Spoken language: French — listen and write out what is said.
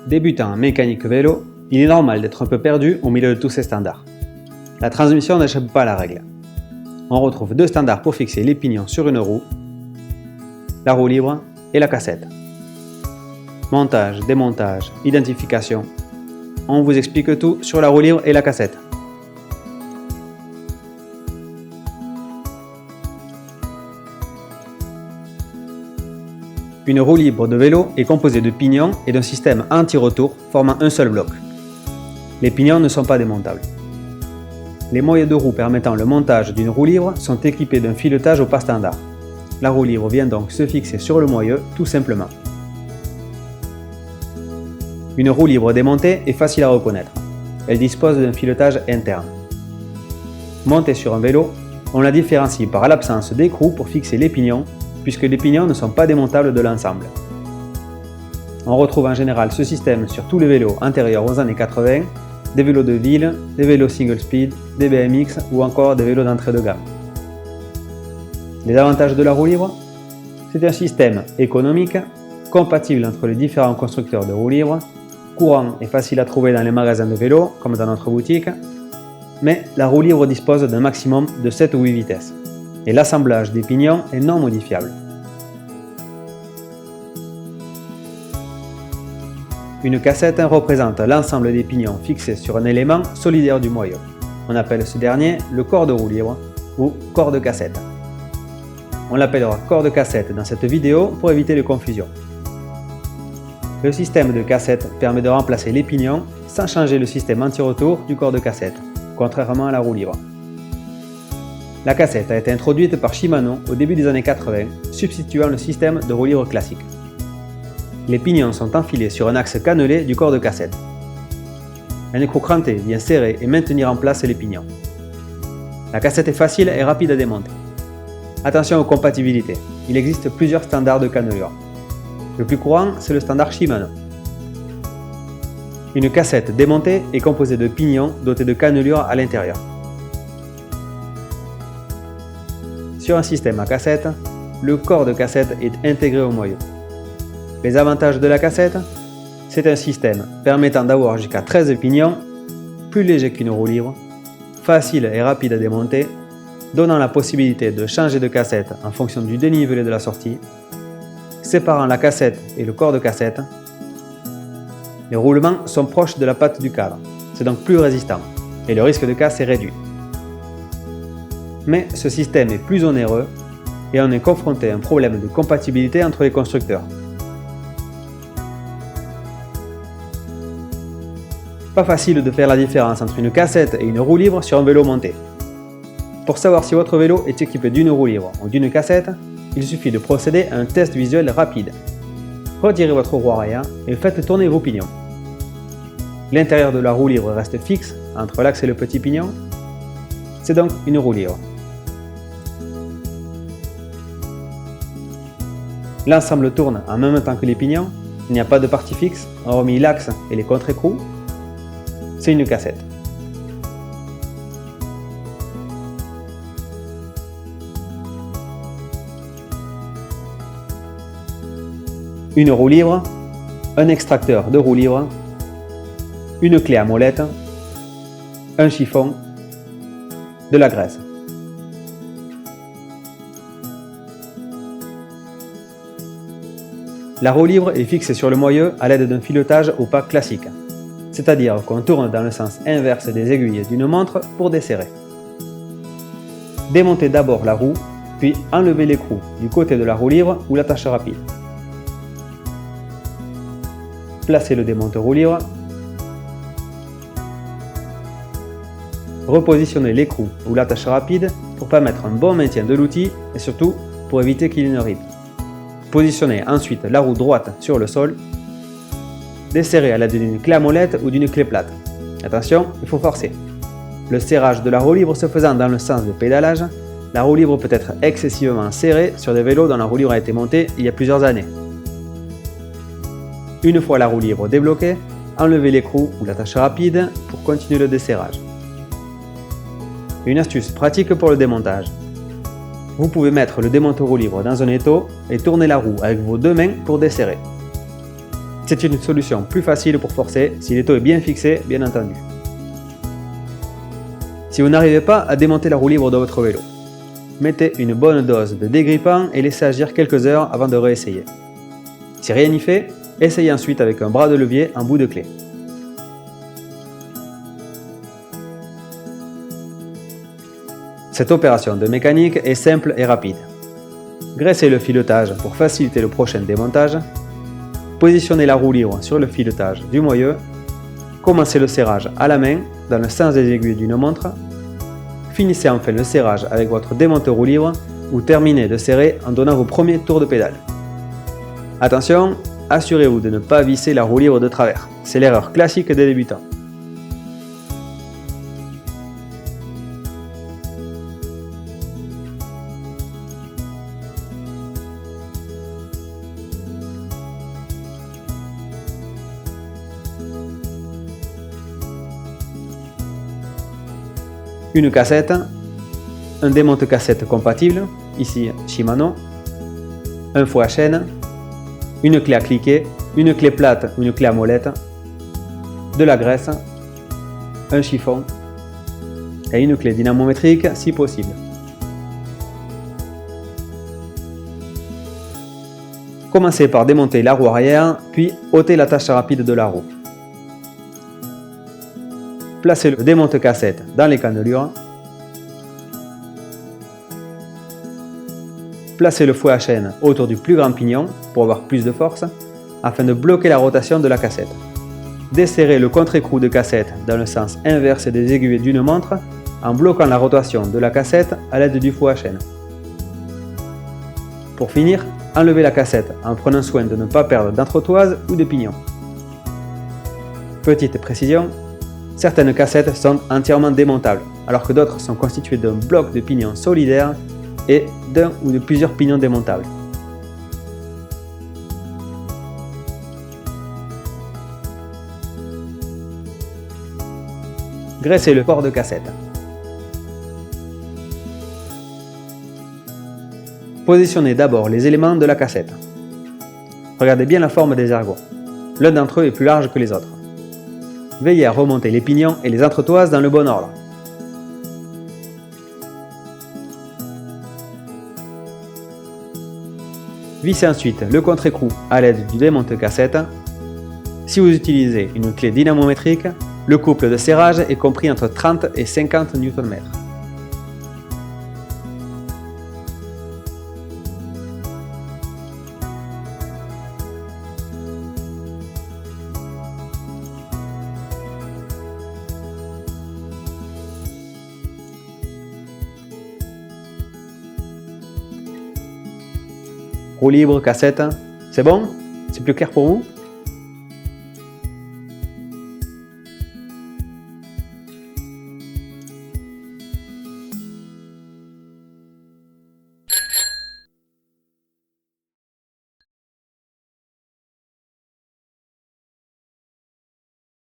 Débutant en mécanique vélo, il est normal d'être un peu perdu au milieu de tous ces standards. La transmission n'échappe pas à la règle. On retrouve deux standards pour fixer les pignons sur une roue, la roue libre et la cassette. Montage, démontage, identification. On vous explique tout sur la roue libre et la cassette. Une roue libre de vélo est composée de pignons et d'un système anti-retour formant un seul bloc. Les pignons ne sont pas démontables. Les moyeux de roue permettant le montage d'une roue libre sont équipés d'un filetage au pas standard. La roue libre vient donc se fixer sur le moyeu tout simplement. Une roue libre démontée est facile à reconnaître. Elle dispose d'un filetage interne. Montée sur un vélo, on la différencie par l'absence d'écrou pour fixer les pignons, puisque les pignons ne sont pas démontables de l'ensemble. On retrouve en général ce système sur tous les vélos antérieurs aux années 80, des vélos de ville, des vélos single speed, des BMX ou encore des vélos d'entrée de gamme. Les avantages de la roue libre? C'est un système économique, compatible entre les différents constructeurs de roues libres, courant et facile à trouver dans les magasins de vélos, comme dans notre boutique, mais la roue libre dispose d'un maximum de 7 ou 8 vitesses, et l'assemblage des pignons est non modifiable. Une cassette représente l'ensemble des pignons fixés sur un élément solidaire du moyeu. On appelle ce dernier le corps de roue libre ou corps de cassette. On l'appellera corps de cassette dans cette vidéo pour éviter les confusions. Le système de cassette permet de remplacer les pignons sans changer le système anti-retour du corps de cassette, contrairement à la roue libre. La cassette a été introduite par Shimano au début des années 80, substituant le système de roue libre classique. Les pignons sont enfilés sur un axe cannelé du corps de cassette. Un écrou cranté vient serrer et maintenir en place les pignons. La cassette est facile et rapide à démonter. Attention aux compatibilités, il existe plusieurs standards de cannelure. Le plus courant, c'est le standard Shimano. Une cassette démontée est composée de pignons dotés de cannelures à l'intérieur. Sur un système à cassette, le corps de cassette est intégré au moyeu. Les avantages de la cassette? C'est un système permettant d'avoir jusqu'à 13 pignons, plus léger qu'une roue libre, facile et rapide à démonter, donnant la possibilité de changer de cassette en fonction du dénivelé de la sortie, séparant la cassette et le corps de cassette. Les roulements sont proches de la patte du cadre, c'est donc plus résistant, et le risque de casse est réduit. Mais ce système est plus onéreux et on est confronté à un problème de compatibilité entre les constructeurs. Pas facile de faire la différence entre une cassette et une roue libre sur un vélo monté. Pour savoir si votre vélo est équipé d'une roue libre ou d'une cassette, il suffit de procéder à un test visuel rapide. Retirez votre roue arrière et faites tourner vos pignons. L'intérieur de la roue libre reste fixe entre l'axe et le petit pignon. C'est donc une roue libre. L'ensemble tourne en même temps que les pignons, il n'y a pas de partie fixe, hormis l'axe et les contre-écrous. C'est une cassette. Une roue libre, un extracteur de roue libre, une clé à molette, un chiffon, de la graisse. La roue libre est fixée sur le moyeu à l'aide d'un filetage au pas classique, c'est-à-dire qu'on tourne dans le sens inverse des aiguilles d'une montre pour desserrer. Démontez d'abord la roue, puis enlevez l'écrou du côté de la roue libre ou l'attache rapide. Placez le démonte-roue libre. Repositionnez l'écrou ou l'attache rapide pour permettre un bon maintien de l'outil et surtout pour éviter qu'il ne ride. Positionnez ensuite la roue droite sur le sol. Desserrez à l'aide d'une clé à molette ou d'une clé plate. Attention, il faut forcer. Le serrage de la roue libre se faisant dans le sens de pédalage, la roue libre peut être excessivement serrée sur des vélos dont la roue libre a été montée il y a plusieurs années. Une fois la roue libre débloquée, enlevez l'écrou ou l'attache rapide pour continuer le desserrage. Une astuce pratique pour le démontage. Vous pouvez mettre le démonte-roue libre dans un étau et tourner la roue avec vos deux mains pour desserrer. C'est une solution plus facile pour forcer si l'étau est bien fixé, bien entendu. Si vous n'arrivez pas à démonter la roue libre de votre vélo, mettez une bonne dose de dégrippant et laissez agir quelques heures avant de réessayer. Si rien n'y fait, essayez ensuite avec un bras de levier en bout de clé. Cette opération de mécanique est simple et rapide. Graissez le filetage pour faciliter le prochain démontage. Positionnez la roue libre sur le filetage du moyeu. Commencez le serrage à la main dans le sens des aiguilles d'une montre. Finissez enfin le serrage avec votre démonteur roue libre ou terminez de serrer en donnant vos premiers tours de pédale. Attention, assurez-vous de ne pas visser la roue libre de travers. C'est l'erreur classique des débutants. Une cassette, un démonte-cassette compatible, ici Shimano, un fouet à chaîne, une clé à cliquer, une clé plate ou une clé à molette, de la graisse, un chiffon et une clé dynamométrique si possible. Commencez par démonter la roue arrière, puis ôtez l'attache rapide de la roue. Placez le démonte-cassette dans les cannelures. Placez le fouet à chaîne autour du plus grand pignon pour avoir plus de force, afin de bloquer la rotation de la cassette. Desserrez le contre-écrou de cassette dans le sens inverse des aiguilles d'une montre en bloquant la rotation de la cassette à l'aide du fouet à chaîne. Pour finir, enlevez la cassette en prenant soin de ne pas perdre d'entretoise ou de pignon. Petite précision, certaines cassettes sont entièrement démontables, alors que d'autres sont constituées d'un bloc de pignon solidaire et d'un ou de plusieurs pignons démontables. Graissez le port de cassette. Positionnez d'abord les éléments de la cassette. Regardez bien la forme des ergots. L'un d'entre eux est plus large que les autres. Veillez à remonter les pignons et les entretoises dans le bon ordre. Vissez ensuite le contre-écrou à l'aide du démonte-cassette. Si vous utilisez une clé dynamométrique, le couple de serrage est compris entre 30 et 50 Nm. Roue libre, cassette, c'est bon? C'est plus clair pour vous?